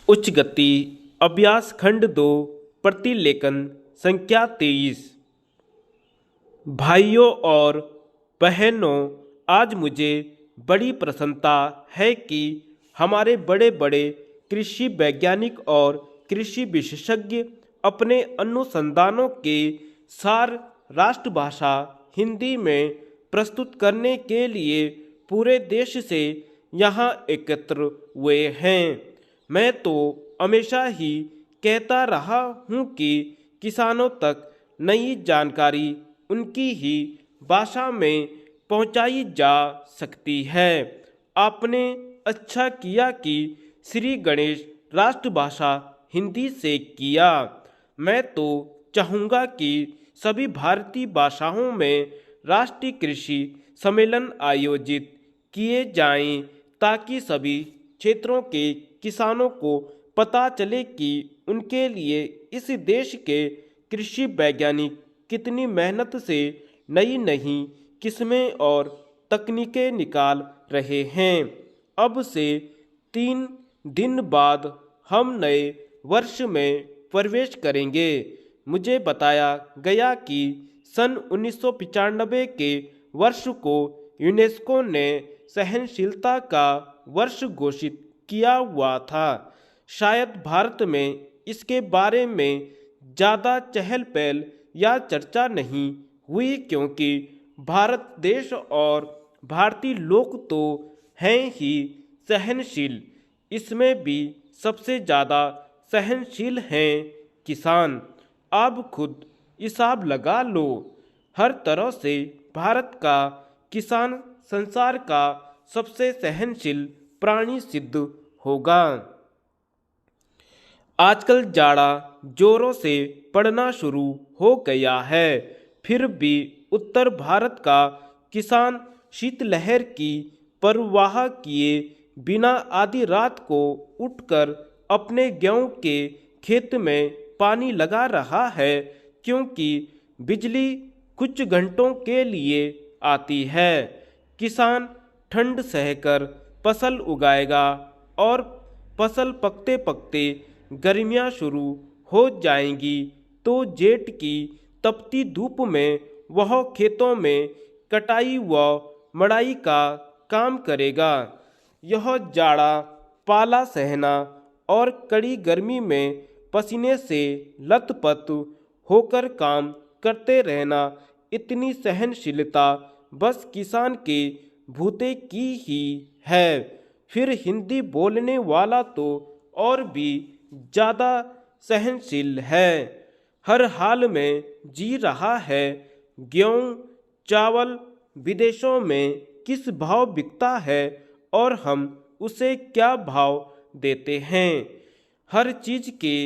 उच्च गति अभ्यास खंड 2 प्रतिलेखन संख्या 23। भाइयों और बहनों, आज मुझे बड़ी प्रसन्नता है कि हमारे बड़े बड़े कृषि वैज्ञानिक और कृषि विशेषज्ञ अपने अनुसंधानों के सार राष्ट्रभाषा हिंदी में प्रस्तुत करने के लिए पूरे देश से यहाँ एकत्र हुए हैं। मैं तो हमेशा ही कहता रहा हूँ कि किसानों तक नई जानकारी उनकी ही भाषा में पहुँचाई जा सकती है। आपने अच्छा किया कि श्री गणेश राष्ट्रभाषा हिंदी से किया। मैं तो चाहूँगा कि सभी भारतीय भाषाओं में राष्ट्रीय कृषि सम्मेलन आयोजित किए जाएं, ताकि सभी क्षेत्रों के किसानों को पता चले कि उनके लिए इस देश के कृषि वैज्ञानिक कितनी मेहनत से नई नई किस्में और तकनीकें निकाल रहे हैं। अब से 3 दिन बाद हम नए वर्ष में प्रवेश करेंगे। मुझे बताया गया कि सन 1995 के वर्ष को यूनेस्को ने सहनशीलता का वर्ष घोषित किया हुआ था। शायद भारत में इसके बारे में ज़्यादा चहल पहल या चर्चा नहीं हुई, क्योंकि भारत देश और भारतीय लोग तो हैं ही सहनशील। इसमें भी सबसे ज़्यादा सहनशील हैं किसान। आप खुद हिसाब लगा लो, हर तरह से भारत का किसान संसार का सबसे सहनशील प्राणी सिद्ध होगा। आजकल जाड़ा जोरों से पड़ना शुरू हो गया है, फिर भी उत्तर भारत का किसान शीतलहर की परवाह किए बिना आधी रात को उठकर अपने गेहूं के खेत में पानी लगा रहा है, क्योंकि बिजली कुछ घंटों के लिए आती है। किसान ठंड सहकर फसल उगाएगा और फसल पकते पकते गर्मियाँ शुरू हो जाएंगी, तो जेठ की तपती धूप में वह खेतों में कटाई व मड़ाई का काम करेगा। यह जाड़ा पाला सहना और कड़ी गर्मी में पसीने से लथपथ होकर काम करते रहना, इतनी सहनशीलता बस किसान के भूते की ही है। फिर हिंदी बोलने वाला तो और भी ज़्यादा सहनशील है, हर हाल में जी रहा है। गेहूँ चावल विदेशों में किस भाव बिकता है और हम उसे क्या भाव देते हैं। हर चीज़ के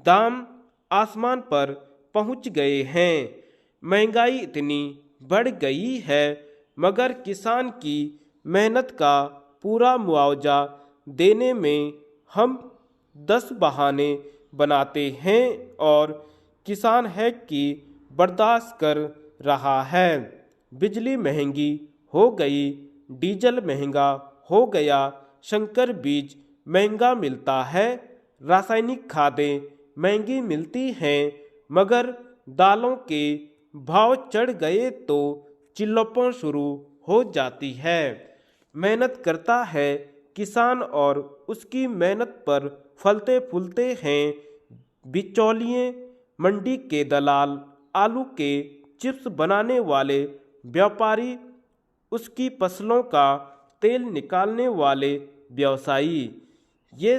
दाम आसमान पर पहुंच गए हैं। महंगाई इतनी बढ़ गई है, मगर किसान की मेहनत का पूरा मुआवजा देने में हम 10 बहाने बनाते हैं और किसान है कि बर्दाश्त कर रहा है। बिजली महंगी हो गई, डीजल महंगा हो गया, संकर बीज महंगा मिलता है, रासायनिक खादें महंगी मिलती हैं, मगर दालों के भाव चढ़ गए तो चिल्लपन शुरू हो जाती है। मेहनत करता है किसान और उसकी मेहनत पर फलते फूलते हैं बिचौलिए, मंडी के दलाल, आलू के चिप्स बनाने वाले व्यापारी, उसकी फसलों का तेल निकालने वाले व्यवसायी। ये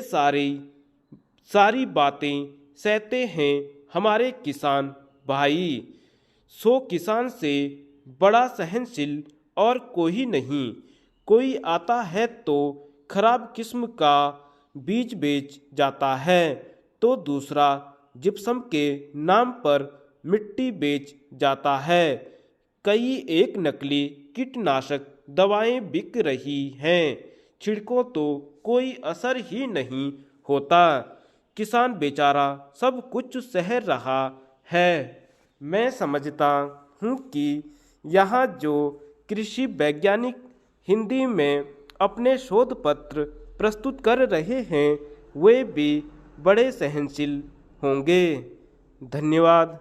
सारी बातें सहते हैं हमारे किसान भाई। 100 किसान से बड़ा सहनशील और कोई नहीं। कोई आता है तो खराब किस्म का बीज बेच जाता है, तो दूसरा जिप्सम के नाम पर मिट्टी बेच जाता है। कई एक नकली कीटनाशक दवाएं बिक रही हैं, छिड़को तो कोई असर ही नहीं होता। किसान बेचारा सब कुछ सह रहा है। मैं समझता हूँ कि यहाँ जो कृषि वैज्ञानिक हिंदी में अपने शोध पत्र प्रस्तुत कर रहे हैं, वे भी बड़े सहनशील होंगे। धन्यवाद।